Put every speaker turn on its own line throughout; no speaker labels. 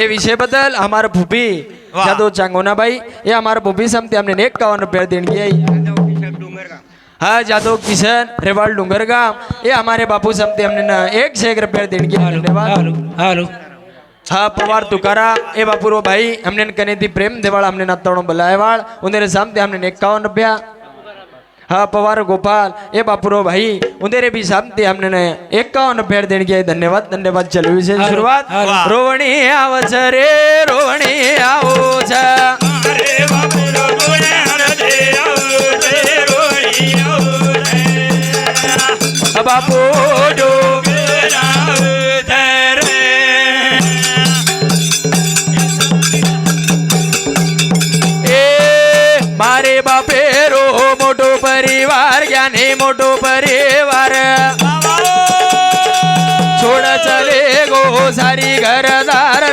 એ વિષય બદલ અમારા ભૂપી જાદવ ચાંગોના ભાઈ એ અમારા ભૂપી સમતે અમને 51 રૂપિया देणगी आई। हाँ जादव किशन रेवाल डूंगरगाम ये हमारे बापू समते हमने 101 रुपया देणगी। धन्यवाद।
हेलो
हाँ पवार तुकारा ए बापूरो भाई हमने कने थी प्रेम देवाल हमने नातोड़ो बलायवाल उन्हें सामते हमने 51 रुपया। हाँ पवार गोपाल ए बापूरो भाई उन्हें भी सामते हमने 51 रुपया देणगी। धन्यवाद धन्यवाद। चलो विशेष शुरुआत रोवणी आवछ रे रोवणी आवछ बापू मारे बापेरो मोटो परिवार ज्ञानी मोटो परिवार छोड़ चले गो सारी घरदार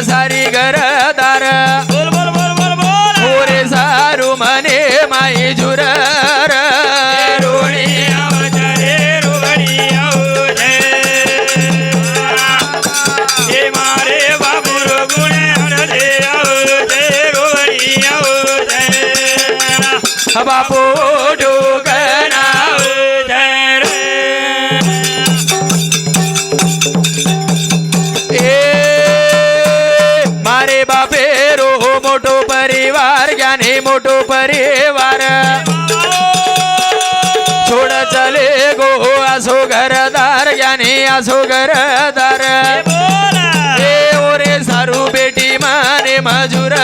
सारी घरदार ओरे सारू मने माई जुरर बापू डूगना मारे बापेरो मोटो परिवार ज्ञानी मोटो परिवार छोड़ चले गो आसो घरदार ज्ञानी आसो घरदार ओरे सारू बेटी माने मजूर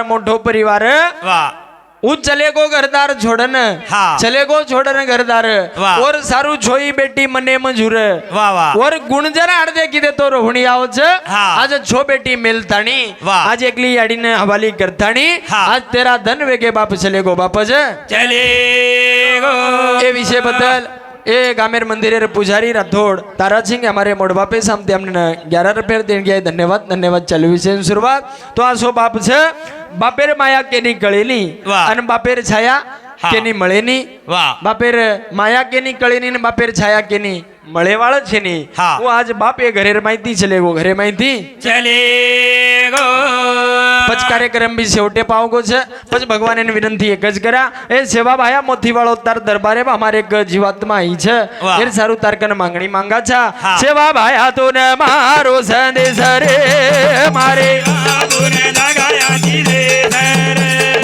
मोठो परिवार ऊ चले गो घरदार छोड़न चले गो छोड़न घरदार और सारू छोई बेटी मने मंजूर और गुणजरा अर्धे की दे तो रोहणी आओ आज छो बेटी मिलतानी आज एकली याडी ने हवाली करतानी आज तेरा धन वेगे बाप चले गो बाप चले गो। ये विषय बदल ए गामेर मंदिर पुजारी राठौड़ तारा सिंह हमारे मोड़बा पे सामते हमने 11 रुपया देणगी। धन्यवाद धन्यवाद। चलो विषय शुरुआत तो आसो बाप छे बापेर माया केनी कळेनी अन बापेर छाया केनी मळेनी बापेर माया केनी कळेनी ने बापेर छाया केनी मळेवाळ छे नी वो आज बापे घरे माहिती चले गो घरे माहिती चले गो। पछ कार्यक्रम भी शेवटे पावगो छे पछ भगवान ने विनंती एक ज करा ए सेवा भाया मोती वाळो तार दरबारे हमारे एक जीवात्मा आई छे एर सारू तार कन मांगणी मांगा छा सेवा भाया तो न मारो संदेश रे मारे आबुने लगाया जी रे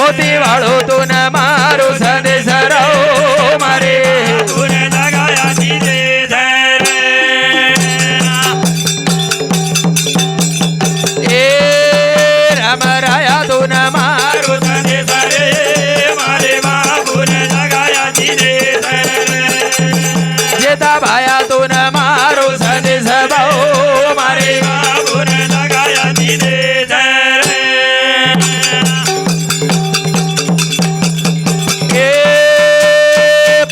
मोती वाळो तो न मारो संदेश रो मारे आबुने लगाया जी रे राया तो न मारो संदेश रे मारे बाबू ने लगाया जी रे जेता भाया तो न मारो संदेश बाओ मारे बाबू ने लगाया जी रे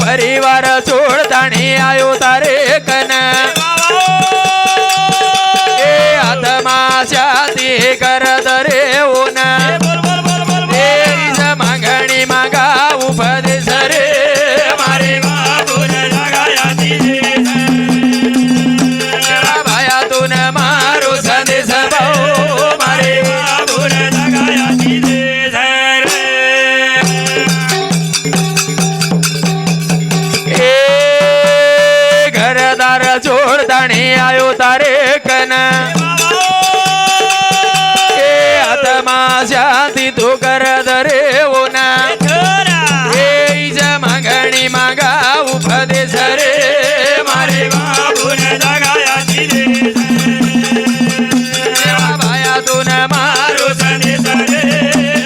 परिवार छोड़ता नहीं आयो तारे कन आत्मा शादी कर दरे ओना मांगणी मांगा उपदेश रे मारे बाबू ने लगाया भाया तो न मारो संदेश बाओ मारे बाबू ने लगाया घरदार छोड़ता नहीं आयो तारे कन शांति तो कर दरे वो ना मांगणी मांगा उपदेश रे मारे बाबू ने लगाया जी रे भाया तो न मारो संदेश रे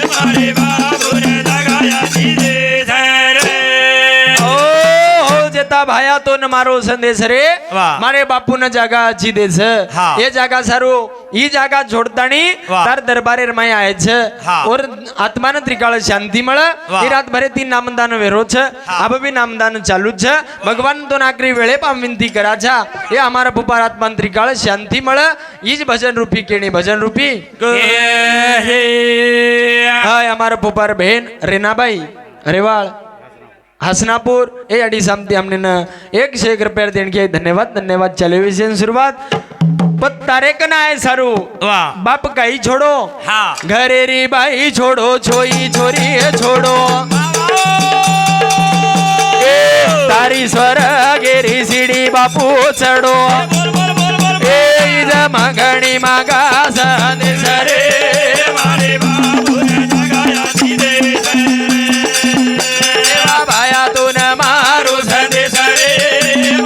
मारे बाबू ने लगाया जी रे ओ કરતા ભાયા તો ન મારો સંદેશ રે મારે બાપુ ન જાગા હજી દે છે એ જાગા સારું ઈ જાગા જોડતાણી તાર દરબારે રમાય આય છે ઓર આત્માને ત્રિકાળ શાંતિ મળે એ રાત ભરે તી નામદાન વેરો છે આ બી નામદાન ચાલુ છે ભગવાન તો નાકરી વેળે પામ વિનંતી કરા છે એ અમારા ભૂપાર આત્માન ત્રિકાળ શાંતિ મળે ઈ જ ભજન રૂપી કેણી ભજન રૂપી હાય અમારા ભૂપાર બહેન રેનાબાઈ रेवाड़ हसनापुर ए अड़ी सामती हमने न 1 रुपया देने के धन्यवाद धन्यवाद चले विषय शुरुआत पत तारे कना है सारू बाप कहीं छोड़ो घरे री बाई छोड़ो छोई छोरी छोड़ो तारी स्वर गेरी सीढ़ी बापू चढ़ो ए जमा घणी मागा संदेश रे मारे बापू ने जगाया दे भाया तो न मारो संदेश रे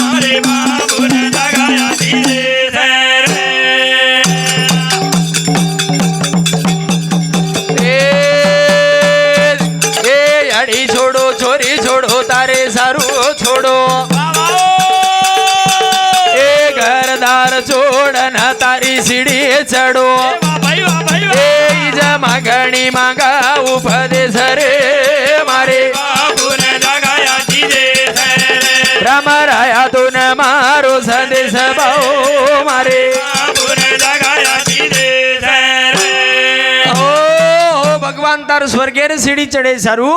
मारे बाबू ने जगाया दे ए अड़ी छोड़ो छोरी छोड़ो तारे सारू छोड़ो ए घरदार छोड़न तारी सीढ़ी चढ़ो ए जमा घणी मांगा उपदेश रे मारे राम राया तो न मारो संदेश बाओ मारे ओ भगवान तार स्वर्गेर सीढ़ी चढ़े सारू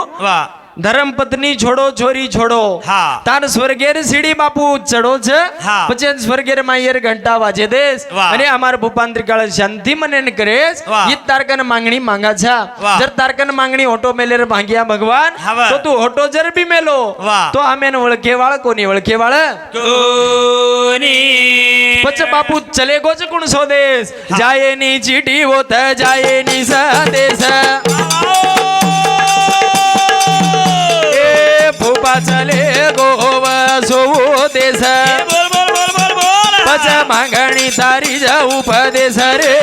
धर्म पत्नी छोड़ो छोरी छोड़ो तार स्वर्गेर सीढ़ी बापू चढ़ो छे પછી સ્વર્ગેર માયર ઘંટા વાજે દેશ અને અમાર ભૂપાંત્રિકાળ શાંતિ મને ન કરેશ ઈ તારકન માંગણી માંગા છે જર તારકન માંગણી ઓટો મેલેર માંગ્યા ભગવાન તો તું ઓટો જર બી મેલો તો આમેન ઓળખેવાળ કોની ઓળખેવાળ કોની પછી બાપુ ચલે ગોજ કોણ સ્વદેશ જાય ની ચીટી હોત જાય ની સંદેશ फूपा चले गोव सो देश पचा मांगणी तारी जाऊ पदेश रे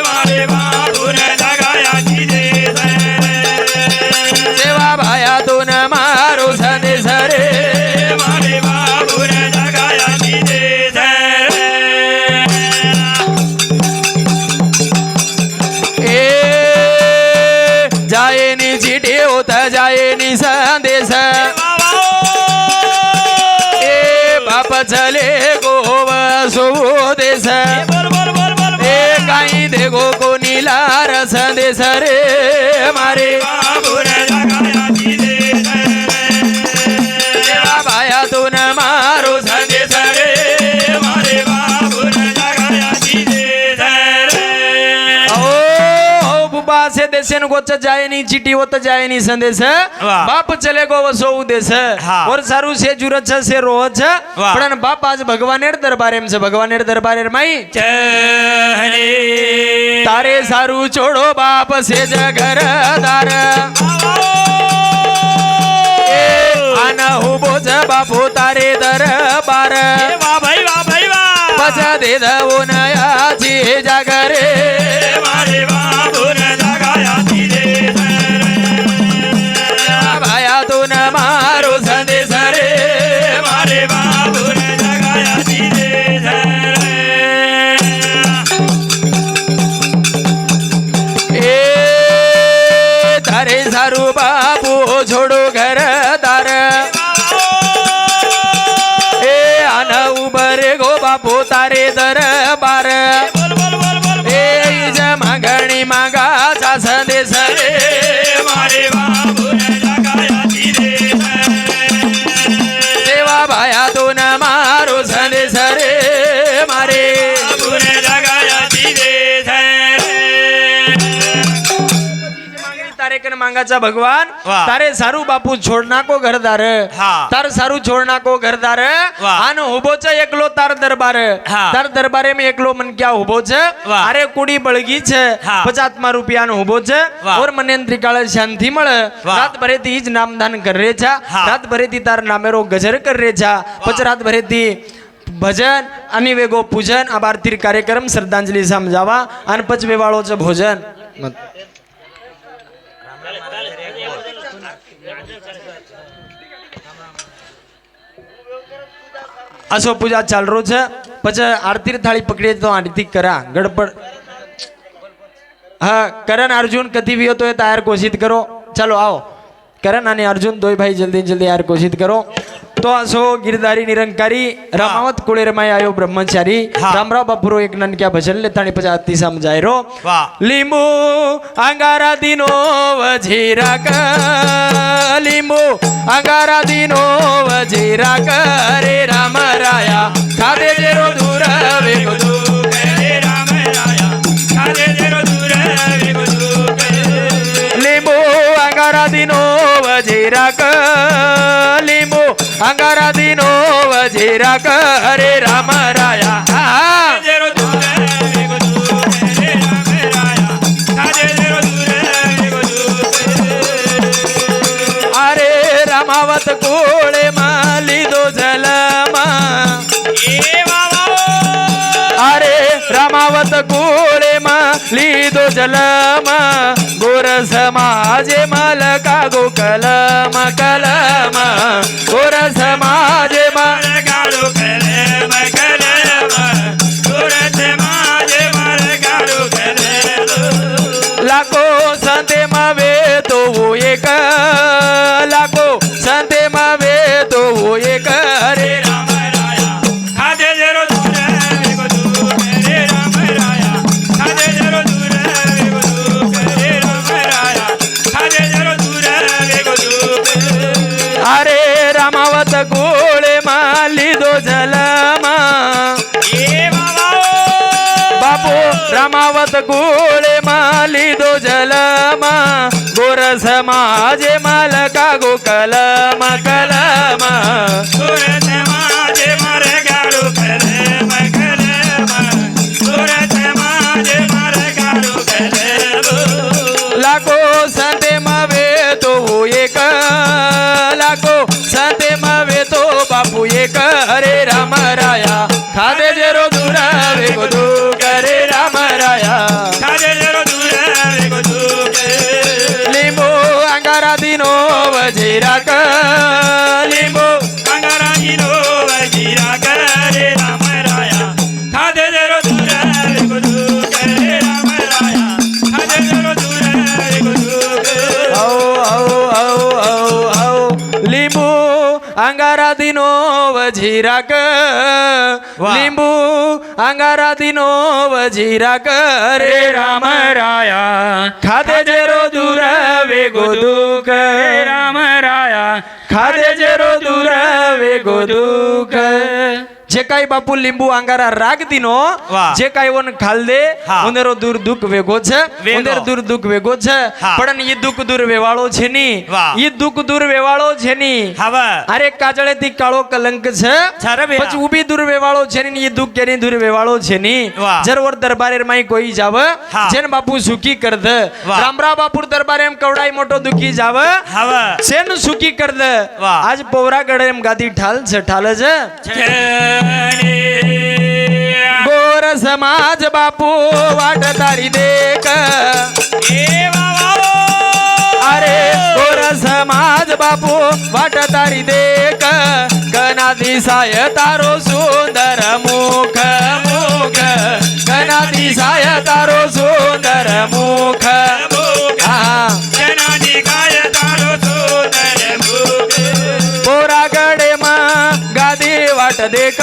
मारे बाबू ने जगाया दे सेवा भाया तो न मारो संदेश रे मारे बाबू ने जगाया दे ए जाए नी चिठी होता जाए नी संदेश चले गोव सो देश ए काई देखो को नीलार संदेश रे मारे बाबू ने जगाया दे भाया तो न मारो संदेश रे मारे बाबू ने जगाया दे ओ बुबा से देशन गोच जाए नी चिट्ठी होत जाए नी संदेश बाप चले गो वसो देश और सारू से जुरत से रोज पण बाप आज भगवानेर दरबारे में से भगवानेर दरबारे माई तारे सारू छोड़ो बाप से जगरदार आना हो बोझ बापू तारे दरबार पचा दे दो नया जी जागरे मारे बाबू ने जगाया दे भाया तो न मारो संदेश रे मारे बाबू ने जगाया दे ए तारे सारू बाबू छोड़ो घर दार ए आना उबरे गो बापू तारे दरबार ए जमा घणी मांगा चा संदेश रे मारे बाबू ने जगाया दे सेवा भाया तो न मारो संदेश रे मारे बाबू ने जगाया दे तारे कन मांगाचा भगवान तारे सारू बापू छोड़ना को घरदार तार सारू छोड़ना को घरदार आन उभो छे एकलो तार दरबारे में एकलो मन क्या उभो छे अरे कुड़ी बळगी छे 50 रुपया नो उभो छे और मने त्रिकाळ शांति मळे रात भरे ती ज नामदान कर रे छा रात भरे ती तार नामेरो गजर कर रे छा પછી રાત ભરે તી ભજન અને વેગો પૂજન આબારતી કાર્યક્રમ શ્રદ્ધાંજલિ સમજાવા અને પછી વેવાળો છે ભોજન असो पूजा चाल रो छे પછી આરતી થાળી પકડીએ તો આરતી કરા ગડપડ હા કરણ અર્જુન કદી भी हो तो तैयार कोशिश करो चलो आओ करण અને અર્જુન દોય ભાઈ જલ્દી જલ્દી યાર કોશિશ કરો તો આસો ગિરધારી નિરંકારી રામાવત કુળેરમાં આયો બ્રહ્મચારી રામરાવ બાપુરો એક નનક્યા ભજન લેતાણી પછી આતી સમજાય રો લીંબુ આંગારા દીનો વજીરા ક લીંબુ આંગારા દીનો વજીરા કરે રામ રાયા ખાદે જેરો દૂર વે ગદુ કરે રામ રાયા ખાદે જેરો દૂર વે ગદુ લીંબુ આંગારા દીનો વજીરા ક લીંબુ અંગારા દીનો વજીરા કરે રામ રાયા જેરો દૂર વે ગદુ કરે રામ રાયા ખાદે જેરો દૂર વે ગદુ અરે રામાવત કોળે માં લીધો જલમાં એ વાવા અરે રામાવત કોળે માં લીધો જલમાં ગોર સમાજે મલકા ગોકલમ કલમ ગોર સમાજે મલકા ગોકલમ કલમ ગોર સમાજે મલકા ગોકલમ લાખો સંતે માવે તો એક લાખો સંતે માવે તો એક રે રામ રાયા ખાદે જેરો દૂર વે ગદુ કરે રામ રાયા ખાદે જેરો દૂર વે ગદુ કરે રામ રાયા ખાદે જેરો દૂર વે ગદુ અરે રામાવત ગોળે માં લીધો જલમાં એ બાપો રામાવત ગોળે માં લીધો જલમાં ગોર સમાજે મલકા ગોકલમ કલમ ગોર સમાજે મલકા ગોકલમ કલમ ગોર સમાજે મલકા ગોકલમ લાખો સંતે માવે તો એક લાખો સંતે માવે તો બાપુ એક હરે રામ રાયા ખાદે જેરો દૂર વે ગદુ કરે રામ રાયા ખાદે જેરો દૂર વે ગદુ લીંબુ અંગારા દીનો વજીરા ક લીંબુ અંગારા દીનો વજીરા કરે રામ રાયા ખાદે જેરો દૂર વે ગદુ કરે રામ રાયા ખાદે જેરો દૂર વે ગદુ આવો લીંબુ અંગારા દીનો વજીરા ક લીંબુ અંગારા દીનો વજીરા કરે રામ રાયા ખાદે જેરો દૂર વે ગદુ કરે રામ રાયા ખાદે જેરો દૂર વે ગદુ જે કાઈ બાપુ લીંબુ અંગારા રાગ દીનો જે કાઈ ઓન ખાલ દે ઉંદેરો દૂર દુખ વેગો છે ઉંદેર દૂર દુખ વેગો છે પણ ઈ દુખ દૂર વેવાળો છે ની ઈ દુખ દૂર વેવાળો છે ની અરે કાજળે થી કાળો કલંક છે પછી ઉભી દૂર વેવાળો છે ની ઈ દુખ કેની દૂર વેવાળો છે ની જરવર દરબારે માં કોઈ જાવ જેન બાપુ સુખી કર દે રામરા બાપુ દરબારે એમ કવડાઈ મોટો દુખી જાવ સેન સુખી કર દે આજ પોવરા ગઢે એમ ગાદી ઠાલ છે ઠાલ છે ગોર સમાજ બાપુ વાટ તારી દેખ અરે ગોર સમાજ બાપુ વાટ તારી દેખ કના દિશાય તારો સુંદર મુખ મુખ કના દિશાય તારો સુંદર મુખ કના દિશાય તારો સુંદર મુખ પોરા ગડે માં ગાદી વાટ દેખ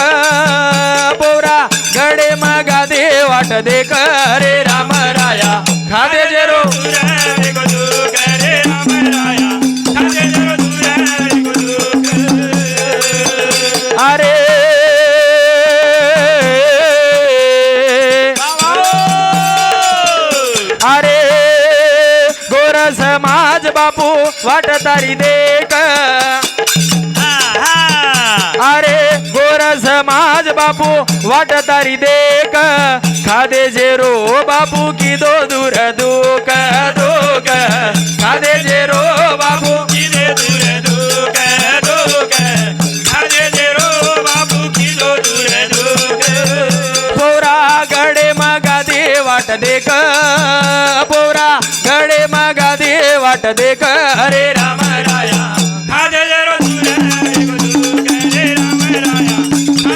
પોરા ગડે માં ગાદી વાટ દેખ રે રામ રાયા ખાદે જેરો વે ગદુ કરે રામ રાયા ખાદે જેરો વે ગદુ અરે અરે ગોર સમાજ બાપુ વાટ તારી દેખ અરે ગોર સમાજ બાપુ વાટ તારી દેખ ખાદે જેરો બાપુ કીધો દૂર દુઃખ દુઃખ ખાદે જેરો બાપુ કીધે દૂર દુઃખ દુઃખ ખાદે જેરો બાપુ કીધો દૂર દુઃખ પોરા ગડે માં ગાદી વાટ દેખ પોરા ગડે માં ગાદી વાટ દેખ હરે રામ રાયા ખાદે જેરો દૂર વે ગદુ કરે રામ રાયા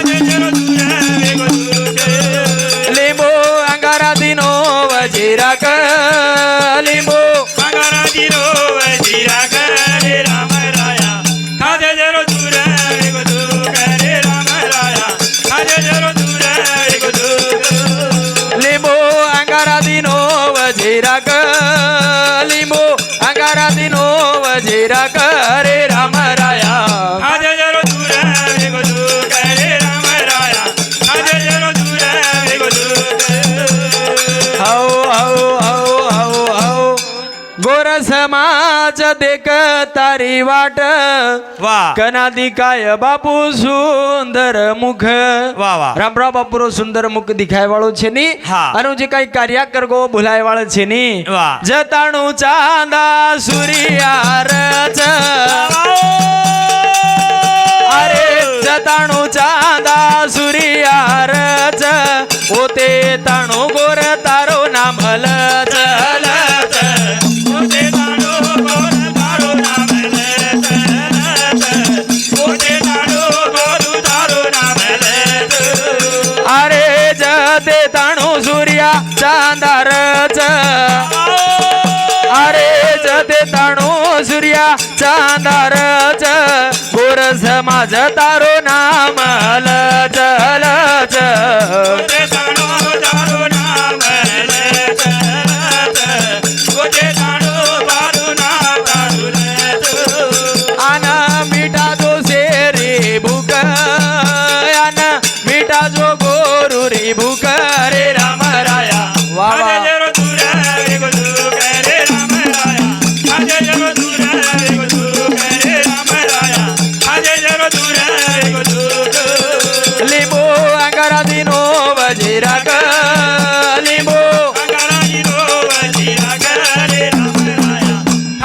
देख तारी वाट
वा
कनादी काय बापू સુંદર મુખ
વાહ વાહ
રામરાવ બાપુરો સુંદર મુખ દિખાય વાળો છે ની
હા.
અને જે કઈ કાર્ય કરગો ભૂલાય વાળો છે ની
વાહ.
જતાણું ચાંદા સુરિયા રચ અરે જતાણું ચાંદા સુરિયા રચ ઓતે તાણું ગોર તારો નામ લચ લચ
ઓતે તાણો ગોર તારો નામ લચ લચ ઓતે તાણો ગોર તારો નામ લચ
અરે જતે તાણું સૂર્યા ચાંદા રચ અરે જતે તાણું સૂર્યા ચાંદા રચ ગોર સમાજ તારો નામ લચ લચ
ઓતે તાણો તારો નામ લચ લચ ઓતે તાણો તારો નામ તારો લચ
આના મીઠા જો શેરી ભૂખ આના મીઠા જો ગોરુ રી ભૂખ રે રામ રાયા વાહ વાહ
જરો દુરા ગો કરે રામ રાયા આજે જરો દુરા ગો કરે રામ રાયા આજે જરો દુરા ગો
લીંબુ અંગારા દીનો વજીરા ક લીંબુ
અંગારાની નો વજીરા કરે રામ રાયા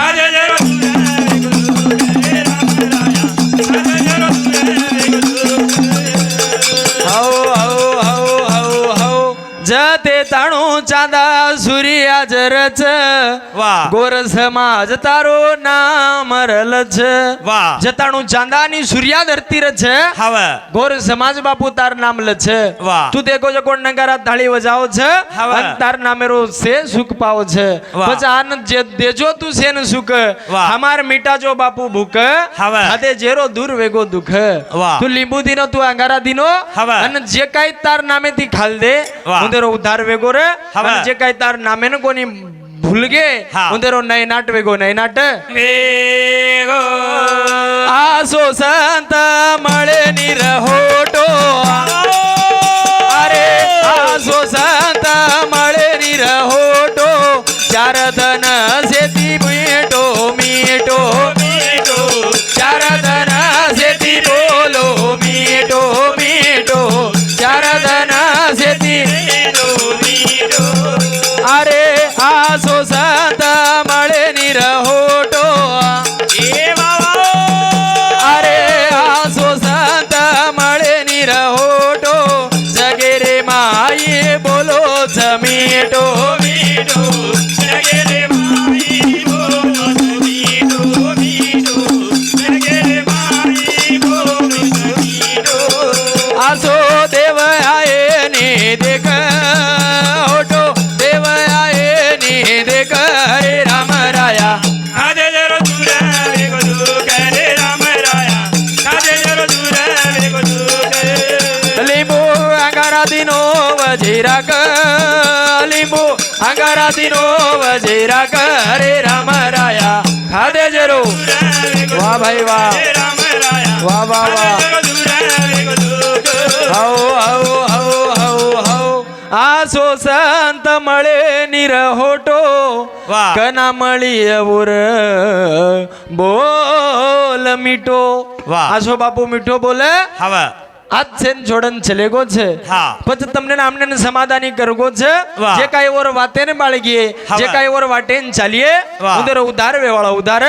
આજે જરો દુરા ગો કરે રામ રાયા આજે જરો દુરા
હો હો હો હો હો જતે તાણું ચાંદા સૂર્યા જરચ
વાહ
ગોર સમાજ તારો નામ રલચ
વાહ
જતાણું ચાંદાની સૂર્યા ધરતી રચ
હવે
ગોર સમાજ બાપુ તાર નામ લછ
વાહ.
તું દેખો છો કોણ નગારા તાળી વજાવો છે
હવે.
અને તાર નામેરો સે સુખ પાવો છે
વાહ.
પછી આનંદ જે દેજો તું છે ને સુખ
વાહ.
હમાર મીઠા જો બાપુ ભૂખ
હવે.
હાથે જેરો દૂર વેગો દુખ
વાહ.
તું લીંબુ દીનો તું અંગારા દીનો
હવે.
અને જે કાઈ તાર નામે થી ખાલ દે
વાહ.
ઉંદેરો ઉધાર વેગો રે
હવે.
અને જે કાઈ તાર નામે ને કોની ભૂલ ગે
હા.
ઉંદેરો નઈ નાટ વેગો નઈ નાટ
વેગો
આસો સંત મળે ની રહોટો અરે આસો સંત મળે ની રહોટો ચાર ધન સેતી મીઠો મીઠો
મીઠો
ચાર ધન સેતી બોલો મીઠો મીઠો ચાર ધન સેતી
મીઠો મીઠો
અરે આસો સંત મળે ની રહોટો
એ બાબા
અરે આસો સંત મળે ની રહોટો જગેરે માએ બોલો જમીટો
મીઠો જગેરે માઈ બોલો મીઠો મીઠો જગેરે માઈ બોલો મીઠો
આસો દેવ આયે ને દેખ ઓટો દેવ આયે ને દેખ હરે રામ રાયા
આજે જરો દુરા વેગો કરે રામ રાયા આજે જરો દુરા વેગો કરે
લીંબુ અંગારા દીનો વજીરા ક લીંબુ અંગારા દીનો વજીરા ક હરે રામ રાયા ખાધે જરો વાહ ભાઈ વાહ
રામ રાયા
વાહ વાહ વાહ
જરો દુરા વેગો
હો હો હો હો હો આસો સંત મળે નિરહોટો
વાહ.
કના મળી અવર બોલ મીઠો
વાહ.
આસો બાપુ મીઠો બોલે
હવે
આજ છે ને જોડન ચલેગો છે
હા.
પછી તમને નામને ને સમાધાની કરગો છે
વાહ.
જે કાઈ ઓર વાતે ને બાળગીએ
હા.
જે કાઈ ઓર વાટે ને ચાલીએ
વાહ.
ઉધર ઉધાર વેવાળો ઉધાર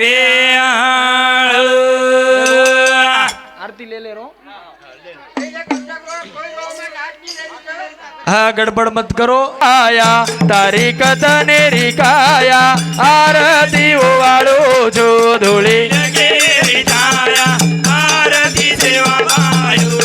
વેહાળ
આરતી લે લે રો હા ગડબડ મત કરો આયા તારી કથને રીકાયા આરતી વાળો જો ધૂળી
જગેરી છાયા આરતી સેવા પાયો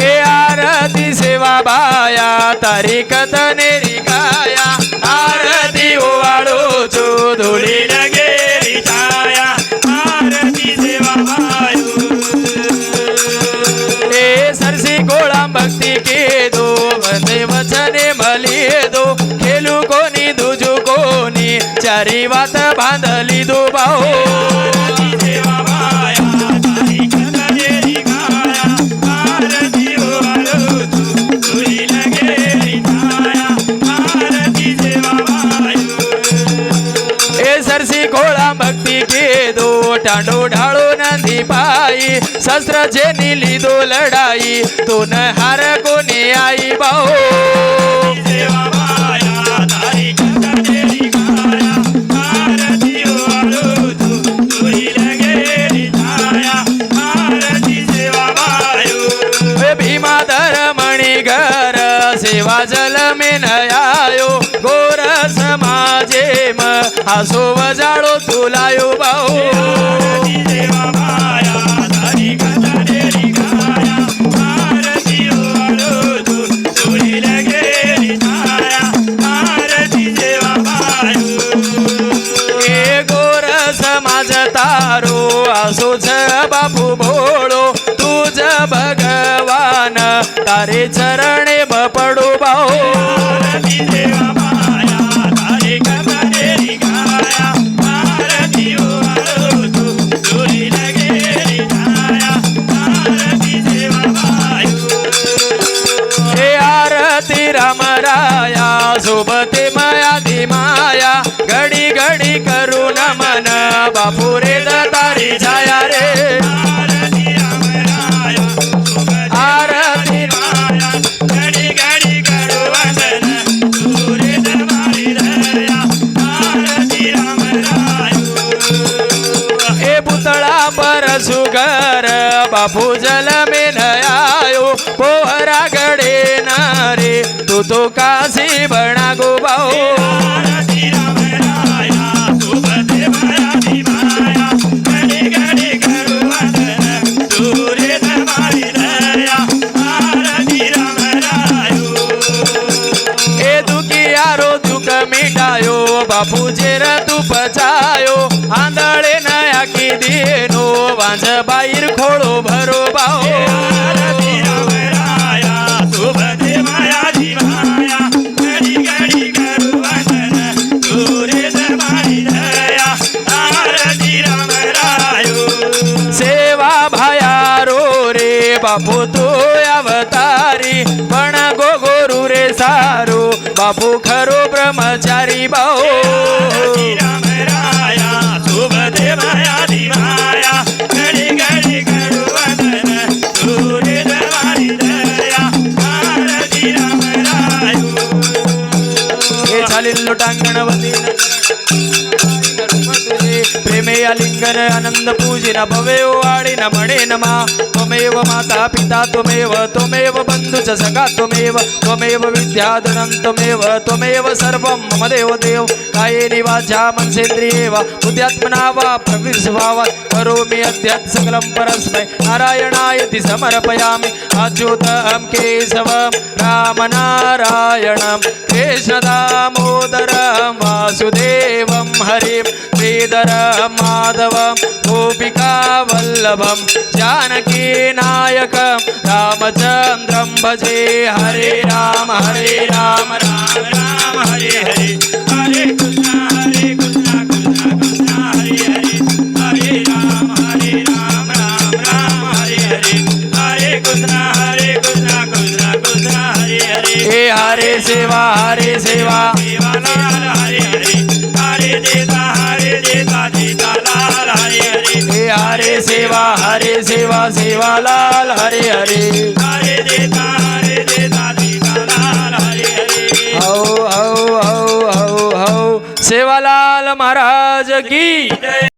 એ આરતી સેવા બાયા તારી કથને રીકાયા આરતી વાળો જો ધૂળી
જગેરી છાયા આરતી સેવા પાયો
એ સરસી ગોળા ભક્તિ કે દો મને વચને મળી દો ખેલું કોની દૂજું કોની ચારી વાત બાંધલી દો બાહો
આરતી સેવા પાયા તારી કથનેરી ગાયા આરતી વાળો ધૂળી જગેરી છાયા આરતી સેવા પાયો
એ સરસી ગોળા ગાંડો ઢાળો નથી પાઈ શસ્ત્ર જેની લીધો લડાઈ તો ન હાર કોને આઈ બાઓ
સેવા માયા તારી કથારી ગાયા આરતીઓ આરોધુ તુરી લગેલી છાયા આરતી સેવા માયો
હે ભીમા ધરમણી ઘર સેવા જલ મેં નયાયો ગોર સમાજે હાસો વજાળો તુલાયો બાઓ
આરતી સેવા માયા તારી કથારી ગાયા આરતીઓ આરોધુ તુરી લગેલી છાયા આરતી સેવા માયો
એ ગોર સમાજ તારો આસો છે બાપુ ભોળો તું જ ભગવાન તારે ચરણે બપડો બાઓ
આરતી સેવા માયા તારી કથારી ગાયા આરતીઓ આરોધુ તુરી લગેલી છાયા આરતી સેવા માયો
એ આરતી રામ રાયા શોભતે માયા માયા ઘડી ઘડી કરું નમન બાપુ રે તારી છાયા રે
આરતી રામ રાયા સુગત
આરતી
માયા ઘડી ઘડી કરું વંદન તુરે તમારી દયા આરતી રામ રાયો
એ પૂતળા પર સુગર બાપુ જલ મેં નયાયો પોહરા ગડે ના રે તું તો કાશી બણા ગોબાઓ
આરતી રામ રાયા સુગત માયા માયા ઘડી ઘડી કરું વંદન તુરે તમારી દયા આરતી રામ રાયો
એ દુખિયારો દુઃખ મીટાયો બાપુ જેર તું પચાયો આંધળે નયા કીધીનો વાંજ બાઈર ખોળો ભરો બાઓ
આરતી રામ રાયા સુભદ્રે માયાજી માયા ઘડી ઘડી કરું વંદન તુરે તમારી દયા આરતી રામ રાયો
સેવા ભાયારો રે બાપુ તો અવતારી પણ ગોગોરુ રે સારો બાપુ ખરો બ્રહ્મચારી બાઓ
આરતી રામ રાયા સુભદ્રે માયાજી માયા ઘડી ઘડી કરું વંદન તુરે તમારી દયા આરતી રામ રાયો
એ ચાલીલ ટાંગણ વતી પ્રેમે આલિંગન આનંદ પૂજન ભવે વાળી ન મળે નમા ત્વમેવ માતા પિતા ત્વમેવ બંધુ ચ સખા ત્વમેવ વિદ્યાધનં ત્વમેવ સર્વં મમ દેવ દેવ કાયેન વાચા મનસેન્દ્રિયેવ બુદ્ધ્યાત્મના વા પ્રકૃતિસ્વભાવાत् કરોમિ અધ્યાત્ સકલં પરસ્मै નારાયણાયતિ સમર્પયામિ અચ્યુતં કેશવં રામ નારાયણં કૃષ્ણ દામોદરં વાસુદેવં હરિં શ્રીધરં માધવં ગોપિકા વલ્લભમ જાનકી નાયકમ રામચંદ્રમ ભજે હરે રામ રામ
રામ હરે હરે હરે કૃષ્ણ કૃષ્ણ કૃષ્ણ હરે હરે હરે રામ રામ રામ હરે હરે હરે કૃષ્ણ કૃષ્ણ કૃષ્ણ હરે હરે
હે હરે સેવા
સેવાલાલ હરે હરે હરે દેતા દેતાલાલ હરે હરે
હે હરે સેવા સેવાલાલ હરે હરે
હરે દેતા દેતાલાલ હરે હરે
હઉ હઉ હઉ હઉ હઉ સેવાલાલ મહારાજ કી જય.